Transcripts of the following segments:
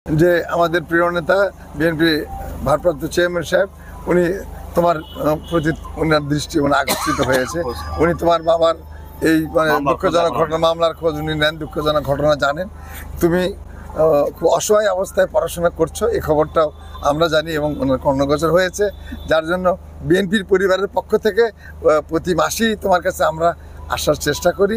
যে আমাদের প্রিয় নেতা বিএনপি ভারপ্রাপ্ত চেয়ারম্যান সাহেব উনি তোমার প্রতি ওনার দৃষ্টি আকর্ষিত হয়েছে। উনি তোমার বাবার এই দুঃখজনক ঘটনা মামলার খোঁজ উনি নেন, দুঃখজনক ঘটনা জানেন। তুমি খুব অসহায় অবস্থায় পড়াশোনা করছো, এই খবরটাও আমরা জানি এবং ওনার কর্ণগোচর হয়েছে, যার জন্য বিএনপির পরিবারের পক্ষ থেকে প্রতি মাসেই তোমার কাছে আমরা আসার চেষ্টা করি।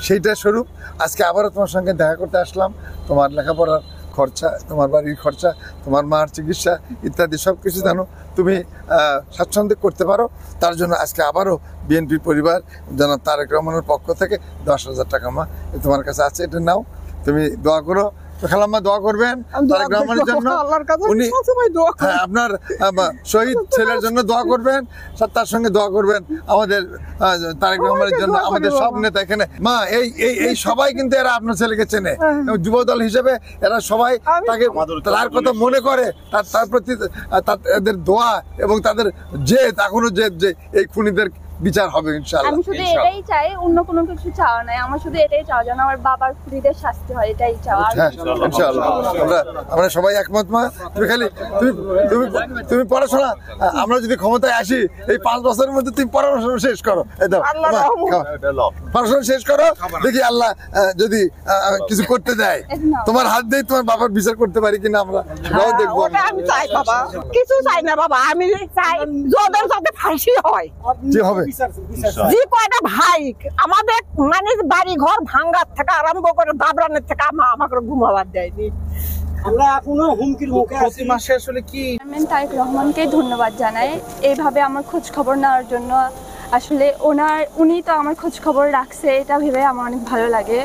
সেইটার স্বরূপ আজকে আবারও তোমার সঙ্গে দেখা করতে আসলাম। তোমার লেখাপড়ার খরচা, তোমার বাড়ির খরচা, তোমার মার চিকিৎসা ইত্যাদি সব কিছু যেন তুমি স্বাচ্ছন্দ্যে করতে পারো, তার জন্য আজকে আবারও বিএনপির পরিবার জনাব তারেক রহমানের পক্ষ থেকে 10,000 টাকা মা তোমার কাছে আছে, এটা নাও, তুমি দোয়া করো। খালাম্মা দোয়া করবেন তারেক রহমানের জন্য, উনি আপনার শহীদ ছেলের জন্য দোয়া করবেন, তার সঙ্গে দোয়া করবেন আমাদের তারেক রহমানের জন্য, আমাদের সব নেতা এখানে। মা এই সবাই কিন্তু এরা আপনার ছেলেকে চেনে, যুবদল হিসেবে এরা সবাই তাকে তার কথা মনে করে, তার প্রতি তাদের দোয়া এবং তাদের জেদ, এখনো জেদ যে এই খুনিদের বিচার হবে ইনশাআল্লাহ। আমি শুধু এটাই চাই, অন্য কোনো কিছু চাওয়া নাই, আমার শুধু এটাই চাওয়া যেন আমার বাবার খুনিদের শাস্তি হয়, এটাই চাওয়া। ইনশাআল্লাহ আমরা সবাই একমত। মা তুমি খালি তুমি পড়াশোনা, আমরা যদি ক্ষমতায় আসি এই 5 বছরের মধ্যে তুমি পড়াশোনা শেষ করো, পড়াশোনা শেষ করো, দেখি আল্লাহ যদি কিছু করতে দেয়, তোমার হাত দিয়ে তোমার বাবার বিচার করতে পারি কিনা আমরা সেটাও দেখবো। আমি চাই বাবা, কিছু চাই না বাবা, আমি চাই যাদের যাতে ফাঁসি হয়, যে হবে যে কয়টা ভাই আমাদের মানে বাড়ি ঘর ভাঙ্গার থেকে আরম্ভ করে দাবরানের থেকে আমাকে ঘুমাবার দেয়নি। আমরা এখনো হুমকির মুখে আছি। মাসে আসলে কি তারেক রহমানকে ধন্যবাদ জানাই এইভাবে আমার খোঁজ খবর নেওয়ার জন্য। আসলে উনি তো আমার খোঁজ খবর রাখছে, এটা ভেবে আমার অনেক ভালো লাগে।